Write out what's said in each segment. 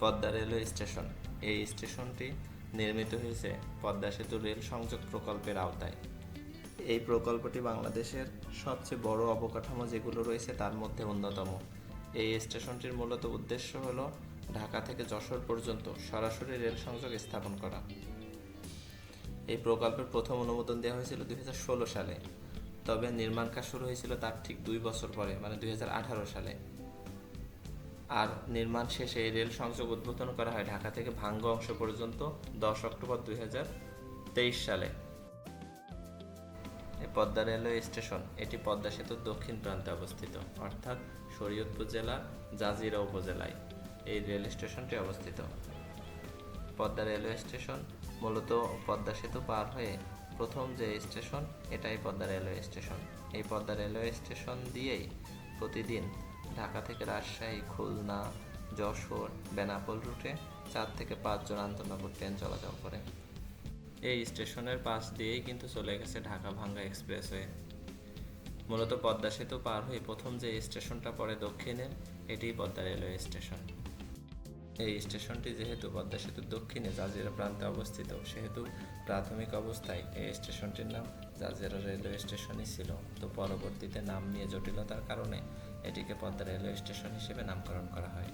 Padma railway station. এই স্টেশনটি নির্মিত হয়েছে পদ্মা সেতু রেল সংযোগ প্রকল্পের আওতায়। এই প্রকল্পটি বাংলাদেশের সবচেয়ে বড় অবকাঠামো যেগুলো রয়েছে তার মধ্যে অন্যতম। এই স্টেশনটির মূলত উদ্দেশ্য হল ঢাকা থেকে যশোর পর্যন্ত সরাসরি রেল সংযোগ স্থাপন করা। এই প্রকল্পের প্রথম অনুমোদন দেওয়া হয়েছিল 2016 সালে, তবে নির্মাণ কাজ শুরু হয়েছিল তার ঠিক 2 বছর পরে, মানে 2018 সালে। আর নির্মাণ শেষে এই রেল সংযোগ উদ্বোধন করা হয় ঢাকা থেকে ভাঙ্গা অংশ পর্যন্ত 10 অক্টোবর 2023 সালে। এই পদ্মা রেলওয়ে স্টেশন এটি পদ্মা সেতুর দক্ষিণ প্রান্তে অবস্থিত, অর্থাৎ শরীয়তপুর জেলার জাজিরা উপজেলায় এই রেল স্টেশনটি অবস্থিত। পদ্মা রেলওয়ে স্টেশন মূলত পদ্মা সেতু পার হয়ে প্রথম যে স্টেশন, এটাই পদ্মা রেলওয়ে স্টেশন। এই পদ্মা রেলওয়ে স্টেশন দিয়েই প্রতিদিন ঢাকা থেকে রাজশাহী, খুলনা, যশোর, বেনাপোল রুটে 4 থেকে 5 জন আন্তনগর ট্রেন চলাচল করে। এই স্টেশনের পাশ দিয়েই কিন্তু চলে গেছে ঢাকা ভাঙ্গা এক্সপ্রেসওয়ে। মূলত পদ্মা সেতু পার হয়ে প্রথম যে স্টেশনটা পড়ে দক্ষিণে, এটিই পদ্মা রেলওয়ে স্টেশন। এই স্টেশনটি যেহেতু পদ্মা সেতুর দক্ষিণে জাজিরা প্রান্তে অবস্থিত, সেহেতু প্রাথমিক অবস্থায় এই স্টেশনটির নাম জাজিরা রেলওয়ে স্টেশনই ছিল। তো পরবর্তীতে নাম নিয়ে জটিলতার কারণে এটিকে পদ্মা রেলওয়ে স্টেশন হিসেবে নামকরণ করা হয়।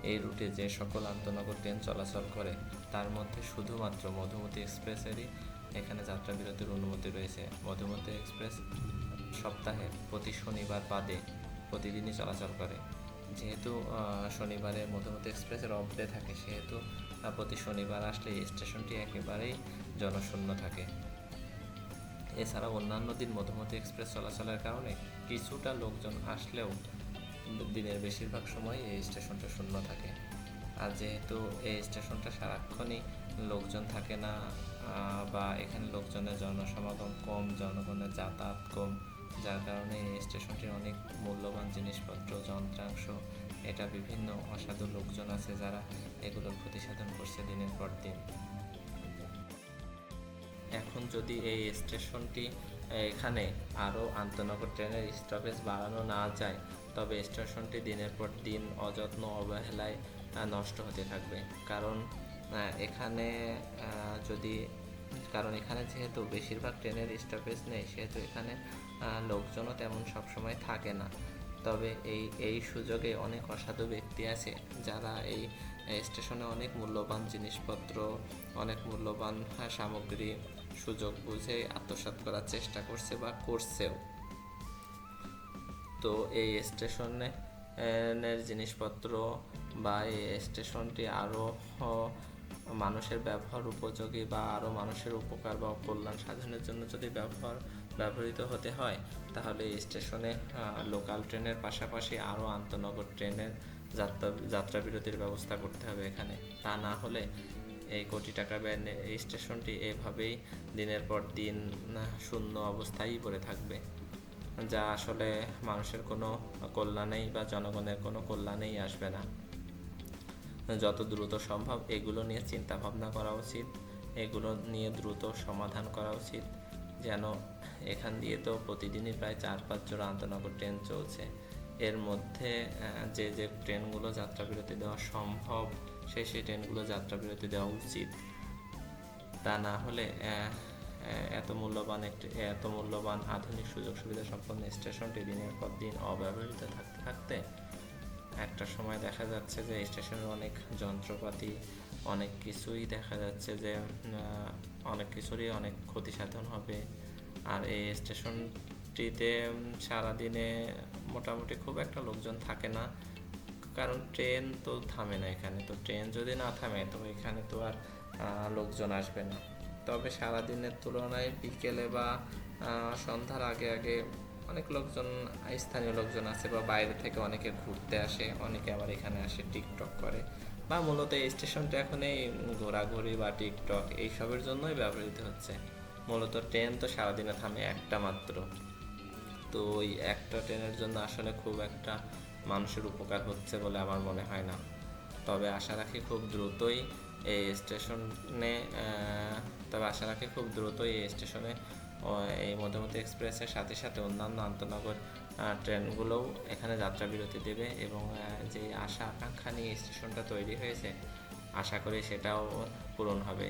এই রুটে যে সকল আন্তনগর ট্রেন চলাচল করে তার মধ্যে শুধুমাত্র মধুমতি এক্সপ্রেসেরই এখানে যাত্রা বিরতির অনুমতি রয়েছে। মধুমতি এক্সপ্রেস সপ্তাহে প্রতি শনিবার বাদে প্রতিদিনই চলাচল করে। যেহেতু শনিবারে মধুমতি এক্সপ্রেসের অফ ডে থাকে, সেহেতু প্রতি শনিবার আসলে এই স্টেশনটি একেবারেই জনশূন্য থাকে। এছাড়া অন্যান্য দিন মধুমতি এক্সপ্রেস চলাচলের কারণে কিছুটা লোকজন আসলেও দিনের বেশিরভাগ সময় এই স্টেশনটা শূন্য থাকে। আর যেহেতু এই স্টেশনটা সারাক্ষণই লোকজন থাকে না, বা এখানে লোকজনের জনসমাগম কম, জনগণের যাতায়াত কম, যার কারণে এই স্টেশনটির অনেক মূল্যবান জিনিসপত্র, যন্ত্রাংশ, এটা বিভিন্ন অসাধু লোকজন আছে যারা এগুলোর প্রতিসাধন করছে দিনের পর দিন। এখন যদি এই স্টেশনটি এখানে আরও আন্তনগর ট্রেনের স্টপেজ বাড়ানো না যায়, তবে স্টেশনটি দিনের পর দিন অযত্ন অবহেলায় নষ্ট হতে থাকবে। কারণ এখানে যেহেতু বেশিরভাগ ট্রেনের স্টপেজ নেই, সেহেতু এখানে লোকজনও তেমন সবসময় থাকে না। তবে এই সুযোগে অনেক অসাধু ব্যক্তি আছে যারা এই স্টেশনে অনেক মূল্যবান জিনিসপত্র, অনেক মূল্যবান সামগ্রী সুযোগ বুঝে আত্মসাৎ করার চেষ্টা করছে বা করছেও। তো এই স্টেশনের জিনিসপত্র বা এই স্টেশনটি আরও মানুষের ব্যবহার উপযোগী বা আরও মানুষের উপকার বা কল্যাণ সাধনের জন্য যদি ব্যবহৃত হতে হয়, তাহলে এই স্টেশনে লোকাল ট্রেনের পাশাপাশি আরও আন্তনগর ট্রেনের যাত্রা বিরতির ব্যবস্থা করতে হবে এখানে। তা না হলে এই কোটি টাকা ব্যয় এই স্টেশনটি এভাবেই দিনের পর দিন শূন্য অবস্থায় পড়ে থাকবে, যা আসলে মানুষের কোনো কল্যাণেই বা জনগণের কোনো কল্যাণেই আসবে না। যত দ্রুত সম্ভব এগুলো নিয়ে চিন্তা ভাবনা করা উচিত, এগুলো নিয়ে দ্রুত সমাধান করা উচিত, যেন এখান দিয়ে তো প্রতিদিনই প্রায় 4-5 জোড়া আন্তনগর ট্রেন চলছে। এর মধ্যে যে ট্রেনগুলো যাত্রাবিরতি দেওয়া সম্ভব, সেই ট্রেনগুলো যাত্রাবিরতি দেওয়া উচিত। তা না হলে এত মূল্যবান আধুনিক সুযোগ সুবিধা সম্পন্ন স্টেশনটি দিনের পর দিন অব্যবহৃত থাকতে থাকতে একটা সময় দেখা যাচ্ছে যে স্টেশনের অনেক যন্ত্রপাতি, অনেক কিছুই দেখা যাচ্ছে যে অনেক কিছুরই অনেক ক্ষতি সাধন হবে। আর এই স্টেশনটিতে সারাদিনে মোটামুটি খুব একটা লোকজন থাকে না, কারণ ট্রেন তো থামে না এখানে। তো ট্রেন যদি না থামে তো এখানে তো আর লোকজন আসবে না। তবে সারাদিনের তুলনায় বিকেলে বা সন্ধ্যার আগে আগে অনেক লোকজন, স্থানীয় লোকজন আছে বা বাইরে থেকে অনেকে ঘুরতে আসে, অনেকে আবার এখানে আসে টিকটক করে, বা মূলত এই স্টেশনটা এখন এই ঘোরাঘুরি বা টিকটক এইসবের জন্যই ব্যবহৃত হচ্ছে। মূলত ট্রেন তো সারাদিনে থামে একটা মাত্র। তো ওই একটা ট্রেনের জন্য আসলে খুব একটা মানুষের উপকার হচ্ছে বলে আমার মনে হয় না। তবে আশা রাখি খুব দ্রুতই এই স্টেশনে এই মধুমতি এক্সপ্রেসের সাথে সাথে অন্যান্য আন্তনগর ট্রেনগুলোও এখানে যাত্রা বিরতি দেবে এবং যে আশা আকাঙ্ক্ষা নিয়ে স্টেশনটা তৈরি হয়েছে আশা করি সেটাও পূরণ হবে।